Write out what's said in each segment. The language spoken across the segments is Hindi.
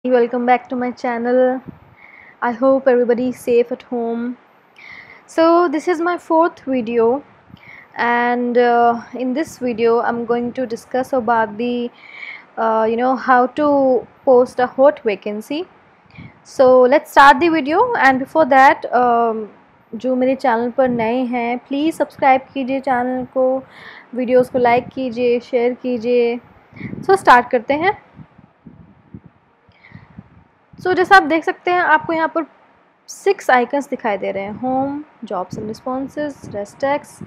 Welcome back to my channel. I hope everybody is safe at home. So this is my fourth video, and in this video I'm going to discuss about the how to post a hot vacancy. So let's start the video, and before that जो मेरे चैनल पर नए हैं प्लीज़ सब्सक्राइब कीजिए चैनल को, वीडियोस को लाइक कीजिए, शेयर कीजिए। सो स्टार्ट करते हैं। जैसा आप देख सकते हैं, आपको यहाँ पर 6 आइकन्स दिखाई दे रहे हैं: होम, जॉब्स एंड रिस्पॉन्सेज, रेस्टेक्स,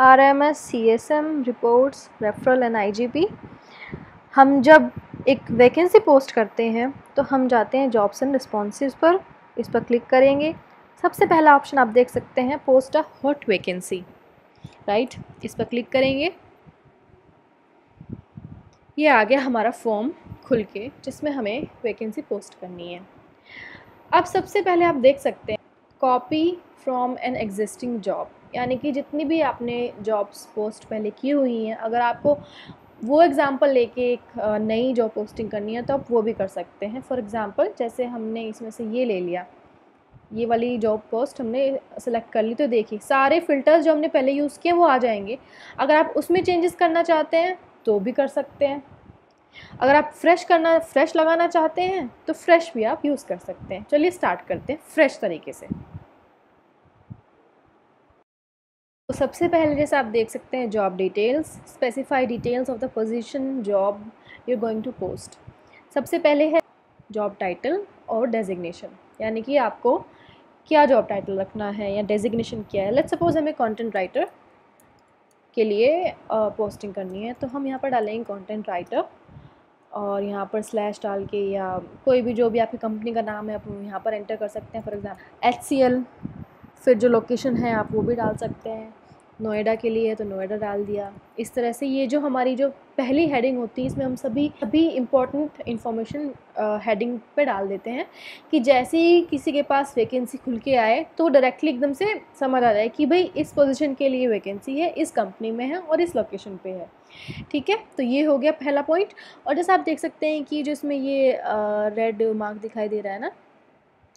RMS, CSM, reports, referral and IGP। हम जब एक वैकेंसी पोस्ट करते हैं तो हम जाते हैं जॉब्स एंड रिस्पॉन्सेज पर, इस पर क्लिक करेंगे। सबसे पहला ऑप्शन आप देख सकते हैं, post a hot vacancy, right. इस पर क्लिक करेंगे। ये आ गया हमारा फॉर्म खुल के, जिसमें हमें वैकेंसी पोस्ट करनी है। अब सबसे पहले आप देख सकते हैं copy from an existing job, यानी कि जितनी भी आपने जॉब्स पोस्ट पहले की हुई हैं, अगर आपको वो एग्ज़ाम्पल लेके एक नई जॉब पोस्टिंग करनी है तो आप वो भी कर सकते हैं। फॉर एग्ज़ाम्पल जैसे हमने इसमें से ये ले लिया, ये वाली जॉब पोस्ट हमने सेलेक्ट कर ली, तो देखिए सारे फ़िल्टर्स जो हमने पहले यूज़ किए वो आ जाएंगे। अगर आप उसमें चेंजेस करना चाहते हैं तो भी कर सकते हैं। अगर आप फ्रेश लगाना चाहते हैं तो फ्रेश भी आप यूज़ कर सकते हैं। चलिए स्टार्ट करते हैं फ्रेश तरीके से। तो सबसे पहले जैसे आप देख सकते हैं, job details, specify details of the position job you going to post. सबसे पहले है जॉब टाइटल और डेजिग्नेशन, यानी कि आपको क्या जॉब टाइटल रखना है या डेजिग्नेशन क्या है। लेट्स सपोज हमें कंटेंट राइटर के लिए पोस्टिंग करनी है, तो हम यहाँ पर डालेंगे कंटेंट राइटर और यहाँ पर स्लैश डाल के, या कोई भी जो भी आपकी कंपनी का नाम है आप यहाँ पर एंटर कर सकते हैं। फॉर एग्जाम्पल HCL, फिर जो लोकेशन है आप वो भी डाल सकते हैं। नोएडा के लिए है तो नोएडा डाल दिया। इस तरह से ये जो हमारी जो पहली हेडिंग होती है, इसमें हम सभी इम्पोर्टेंट इन्फॉर्मेशन हेडिंग पे डाल देते हैं, कि जैसे ही किसी के पास वैकेंसी खुल के आए तो डायरेक्टली एकदम से समझ आ जाए कि भाई इस पोजीशन के लिए वैकेंसी है, इस कंपनी में है और इस लोकेशन पे है। ठीक है, तो ये हो गया पहला पॉइंट। और जैसे आप देख सकते हैं कि जो इसमें ये रेड मार्क दिखाई दे रहा है ना,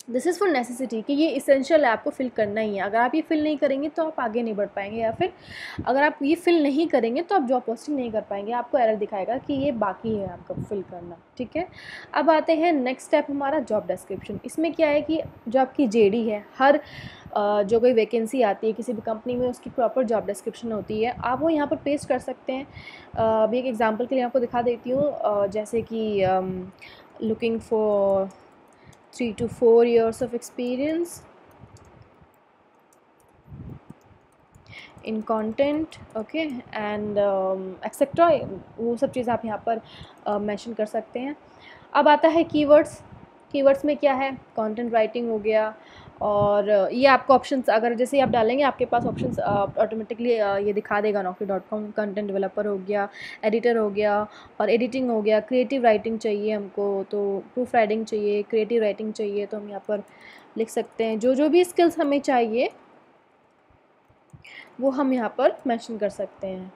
दिस इज़ फॉर नेसेसिटी, कि ये इसेंशियल है, आपको फिल करना ही है। अगर आप ये फिल नहीं करेंगे तो आप आगे नहीं बढ़ पाएंगे, या फिर अगर आप ये फिल नहीं करेंगे तो आप जॉब पोस्टिंग नहीं कर पाएंगे, आपको एरर दिखाएगा कि ये बाकी है आपका फिल करना। ठीक है, अब आते हैं नेक्स्ट स्टेप हमारा जॉब डिस्क्रिप्शन। इसमें क्या है कि जो आपकी JD है, हर जो कोई वैकेंसी आती है किसी भी कंपनी में, उसकी प्रॉपर जॉब डिस्क्रिप्शन होती है, आप वो यहाँ पर पेस्ट कर सकते हैं। अभी एक एग्जांपल के लिए आपको दिखा देती हूँ, जैसे कि looking for 3 to 4 years of experience in content, okay, and etc. वो सब चीज़ आप यहाँ पर मेंशन कर सकते हैं। अब आता है कीवर्ड्स। कीवर्ड्स में क्या है, कंटेंट राइटिंग हो गया, और ये आपको ऑप्शंस अगर जैसे आप डालेंगे आपके पास ऑप्शंस ऑटोमेटिकली ये दिखा देगा। naukri.com कंटेंट डेवलपर हो गया, एडिटर हो गया, और एडिटिंग हो गया। क्रिएटिव राइटिंग चाहिए हमको तो प्रूफ राइटिंग चाहिए, क्रिएटिव राइटिंग चाहिए तो हम यहाँ पर लिख सकते हैं। जो भी स्किल्स हमें चाहिए वो हम यहाँ पर मेंशन कर सकते हैं।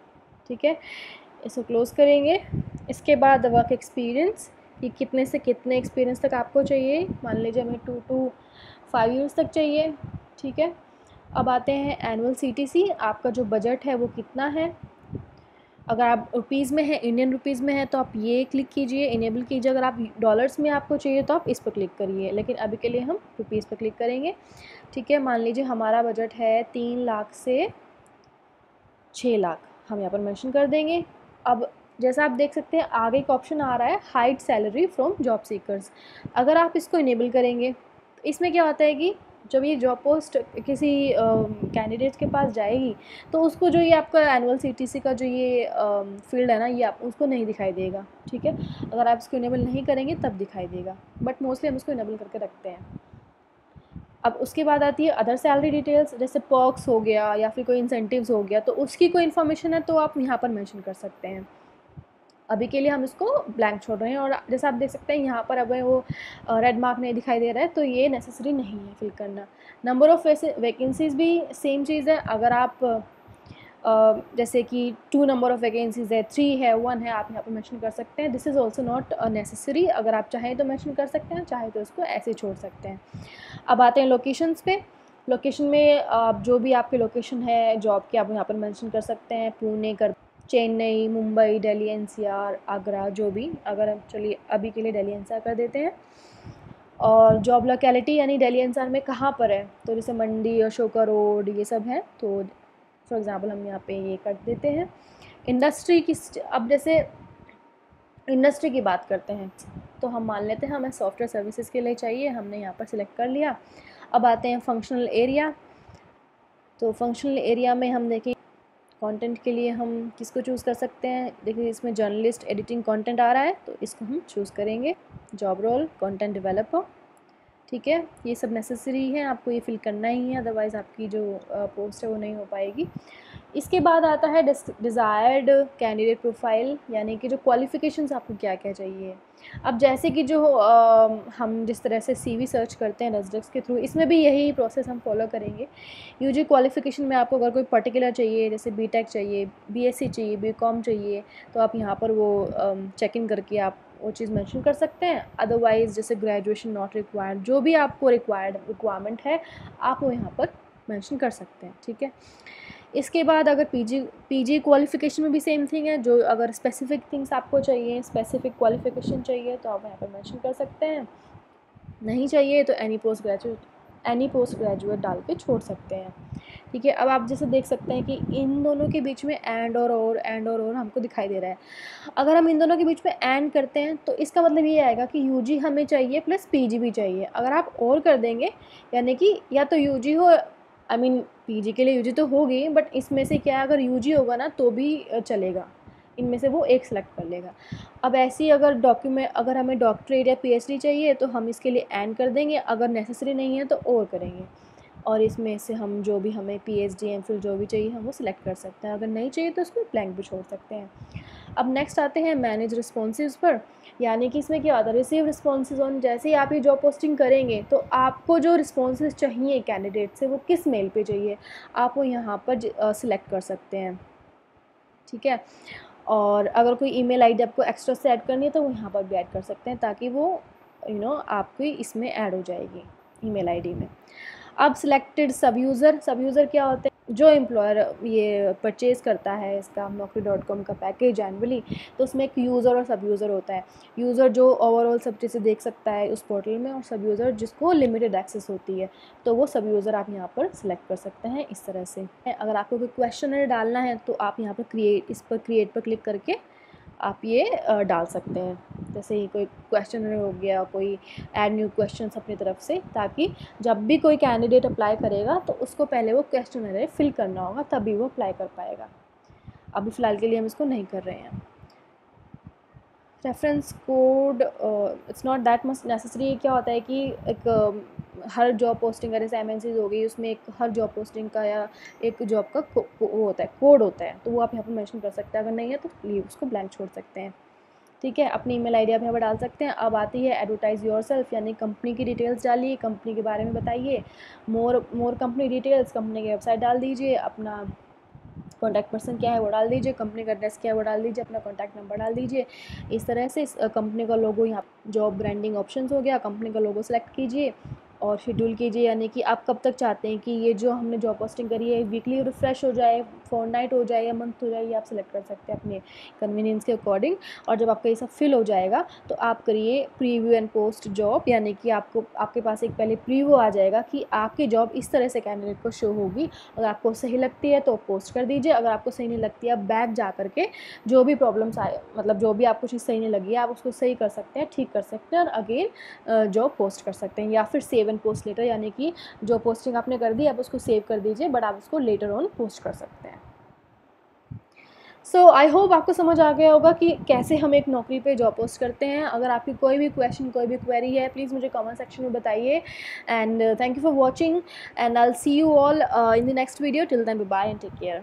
ठीक है, इसको क्लोज़ करेंगे। इसके बाद वर्क एक्सपीरियंस, कि कितने से कितने एक्सपीरियंस तक आपको चाहिए। मान लीजिए हमें 2 to 5 years तक चाहिए। ठीक है, अब आते हैं एनुअल CTC, आपका जो बजट है वो कितना है। अगर आप रुपीज़ में है, इंडियन रुपीज़ में है, तो आप ये क्लिक कीजिए, इनेबल कीजिए। अगर आप डॉलर्स में आपको चाहिए तो आप इस पर क्लिक करिए, लेकिन अभी के लिए हम रुपीज़ पर क्लिक करेंगे। ठीक है, मान लीजिए हमारा बजट है 3 लाख से 6 लाख, हम यहाँ पर मेंशन कर देंगे। अब जैसा आप देख सकते हैं आगे एक ऑप्शन आ रहा है, hide salary from job seekers. अगर आप इसको इनेबल करेंगे तो इसमें क्या होता है कि जब ये जॉब पोस्ट किसी कैंडिडेट के पास जाएगी तो उसको जो ये आपका एनुअल CTC का जो ये फील्ड है ना, ये आप उसको नहीं दिखाई देगा। ठीक है, अगर आप इसको इनेबल नहीं करेंगे तब दिखाई देगा, बट मोस्टली हम इसको इनेबल करके रखते हैं। अब उसके बाद आती है अदर सैलरी डिटेल्स, जैसे पर्क्स हो गया या फिर कोई इंसेंटिव्स हो गया, तो उसकी कोई इन्फॉर्मेशन है तो आप यहाँ पर मेंशन कर सकते हैं। अभी के लिए हम इसको ब्लैंक छोड़ रहे हैं। और जैसा आप देख सकते हैं यहाँ पर अब वो रेड मार्क नहीं दिखाई दे रहा है, तो ये नेसेसरी नहीं है फिल करना। नंबर ऑफ़ वैकेंसीज़ भी सेम चीज़ है। अगर आप जैसे कि 2 नंबर ऑफ़ वैकेंसीज़ है, 3 है, 1 है, आप यहाँ पर मेंशन कर सकते हैं। This is also not necessary, अगर आप चाहें तो मेंशन कर सकते हैं, चाहे तो इसको ऐसे छोड़ सकते हैं। अब आते हैं लोकेशंस पे। लोकेशन में जो भी आपकी लोकेशन है जॉब की, आप यहाँ पर मेंशन कर सकते हैं। पुणे, चेन्नई, मुंबई, दिल्ली एनसीआर, आगरा, जो भी, अगर हम चलिए अभी के लिए दिल्ली एनसीआर कर देते हैं। और जॉब लोकेलिटी यानी दिल्ली एनसीआर में कहाँ पर है, तो जैसे मंडी, अशोका रोड, ये सब है, तो फॉर एग्ज़ाम्पल हम यहाँ पे ये कर देते हैं। इंडस्ट्री की, अब जैसे इंडस्ट्री की बात करते हैं, तो हम मान लेते हैं हमें सॉफ्टवेयर सर्विसेज के लिए चाहिए, हमने यहाँ पर सिलेक्ट कर लिया। अब आते हैं फंक्शनल एरिया। तो फंक्शनल एरिया में हम देखें कंटेंट के लिए हम किसको चूज़ कर सकते हैं। देखिए इसमें जर्नलिस्ट एडिटिंग कंटेंट आ रहा है, तो इसको हम चूज़ करेंगे। जॉब रोल कंटेंट डेवलपर, ठीक है, ये सब नेसेसरी है, आपको ये फिल करना ही है, अदरवाइज़ आपकी जो पोस्ट है वो नहीं हो पाएगी। इसके बाद आता है डिज़ायर्ड कैंडिडेट प्रोफाइल, यानी कि जो क्वालिफ़िकेशंस आपको क्या क्या चाहिए। अब जैसे कि जो हम जिस तरह से सीवी सर्च करते हैं रेज़िडेक्स के थ्रू, इसमें भी यही प्रोसेस हम फॉलो करेंगे। यूजी क्वालिफ़िकेशन में आपको अगर कोई पर्टिकुलर चाहिए, जैसे बीटेक चाहिए, बीएससी चाहिए, बीकॉम चाहिए, तो आप यहाँ पर वो चेक इन करके आप वो चीज़ मेंशन कर सकते हैं। अदरवाइज़ जैसे ग्रेजुएशन नॉट रिक्वायर्ड, जो भी आपको रिक्वायरमेंट है आप वो यहाँ पर मेंशन कर सकते हैं, ठीक है। इसके बाद अगर पीजी क्वालिफ़िकेशन में भी सेम थिंग है, जो अगर स्पेसिफिक थिंग्स आपको चाहिए, स्पेसिफिक क्वालिफ़िकेशन चाहिए, तो आप यहाँ पर मेंशन कर सकते हैं। नहीं चाहिए तो एनी पोस्ट ग्रेजुएट डाल के छोड़ सकते हैं, ठीक है। अब आप जैसे देख सकते हैं कि इन दोनों के बीच में एंड और हमको दिखाई दे रहा है। अगर हम इन दोनों के बीच में एंड करते हैं तो इसका मतलब ये आएगा कि यूजी हमें चाहिए प्लस पीजी भी चाहिए। अगर आप और कर देंगे, यानी कि या तो यूजी हो, आई मीन पीजी के लिए यूजी तो होगी, बट इसमें से क्या है, अगर यूजी होगा ना तो भी चलेगा, इनमें से वो एक सेलेक्ट कर लेगा। अब ऐसे ही अगर हमें डॉक्टरेट या पीएचडी चाहिए तो हम इसके लिए एंड कर देंगे, अगर नेसेसरी नहीं है तो और करेंगे, और इसमें से हम जो भी हमें पीएचडी एमफिल जो भी चाहिए हम वो सिलेक्ट कर सकते हैं। अगर नहीं चाहिए तो उसको ब्लैंक भी छोड़ सकते हैं। अब नेक्स्ट आते हैं मैनेज रिस्पॉन्सिव्स पर, यानी कि इसमें क्या होता है, रिसीव रिस्पॉन्सेज ऑन, जैसे ही आप ये जॉब पोस्टिंग करेंगे तो आपको जो रिस्पॉन्सेज चाहिए कैंडिडेट से वो किस मेल पे चाहिए, आप वो यहाँ पर सिलेक्ट कर सकते हैं, ठीक है। और अगर कोई ईमेल आईडी आपको एक्स्ट्रा से ऐड करनी है तो वो यहाँ पर भी ऐड कर सकते हैं, ताकि वो आपकी इसमें ऐड हो जाएगी ईमेल आईडी में। अब सिलेक्टेड सब यूज़र क्या होते हैं, जो एम्प्लॉयर ये परचेज़ करता है इसका naukri.com का पैकेज एनुअली, तो उसमें एक यूज़र और सब यूज़र होता है। यूज़र जो ओवरऑल सब चीज़ें देख सकता है उस पोर्टल में, और सब यूज़र जिसको लिमिटेड एक्सेस होती है, तो वो सब यूज़र आप यहाँ पर सिलेक्ट कर सकते हैं इस तरह से। अगर आपको कोई क्वेश्चनर डालना है तो आप यहाँ पर क्रिएट पर क्लिक करके आप ये डाल सकते हैं। जैसे ही कोई क्वेश्चनर हो गया, कोई ऐड न्यू क्वेश्चंस अपनी तरफ से, ताकि जब भी कोई कैंडिडेट अप्लाई करेगा तो उसको पहले वो क्वेश्चनर फिल करना होगा, तभी वो अप्लाई कर पाएगा। अभी फ़िलहाल के लिए हम इसको नहीं कर रहे हैं। Reference code it's not that much necessary. क्या होता है कि एक हर जॉब पोस्टिंग जैसे एमएनसीज हो गई, उसमें एक हर जॉब पोस्टिंग का या एक जॉब का वो होता है, कोड होता है, तो वो आप यहाँ पर मेंशन कर सकते हैं। अगर नहीं है तो लीव उसको ब्लैंक छोड़ सकते हैं, ठीक है। अपनी ईमेल आईडी आप यहाँ पर डाल सकते हैं। अब आती है एडवर्टाइज योरसेल्फ, यानी कंपनी की डिटेल्स डालिए, कंपनी के बारे में बताइए, मोर कंपनी डिटेल्स, कंपनी की वेबसाइट डाल दीजिए, अपना कॉन्टैक्ट पर्सन क्या है वो डाल दीजिए, कंपनी का एड्रेस क्या है वो डाल दीजिए, अपना कॉन्टैक्ट नंबर डाल दीजिए। इस तरह से कंपनी का लोगो, यहाँ जॉब ब्रांडिंग ऑप्शंस हो गया, कंपनी का लोगो सेलेक्ट कीजिए और शेड्यूल कीजिए, यानी कि आप कब तक चाहते हैं कि ये जो हमने जॉब पोस्टिंग करी है वीकली रिफ्रेश हो जाए, फोरनाइट हो जाए या मंथ हो जाए, ये आप सेलेक्ट कर सकते हैं अपने कन्वीनियंस के अकॉर्डिंग। और जब आपका ये सब फिल हो जाएगा तो आप करिए प्रीव्यू एंड पोस्ट जॉब, यानी कि आपके पास एक पहले प्रीव्यू आ जाएगा कि आपकी जॉब इस तरह से कैंडिडेट को शो होगी। अगर आपको सही लगती है तो पोस्ट कर दीजिए, अगर आपको सही नहीं लगती है आप बैक जा करके जो भी प्रॉब्लम्स आए, मतलब जो भी आपको चीज़ सही नहीं लगी है आप उसको सही कर सकते हैं, ठीक कर सकते हैं, और अगेन जॉब पोस्ट कर सकते हैं। या फिर सेव एंड पोस्ट लेटर, यानी कि जो पोस्टिंग आपने कर दी आप उसको सेव कर दीजिए, बट आप उसको लेटर ऑन पोस्ट कर सकते हैं। सो आई होप आपको समझ आ गया होगा कि कैसे हम एक नौकरी पे जॉब पोस्ट करते हैं। अगर आपकी कोई भी क्वेश्चन, कोई भी क्वेरी है, प्लीज़ मुझे कमेंट सेक्शन में बताइए। And thank you for watching, and I will see you all in the next video. Till then bye and take care.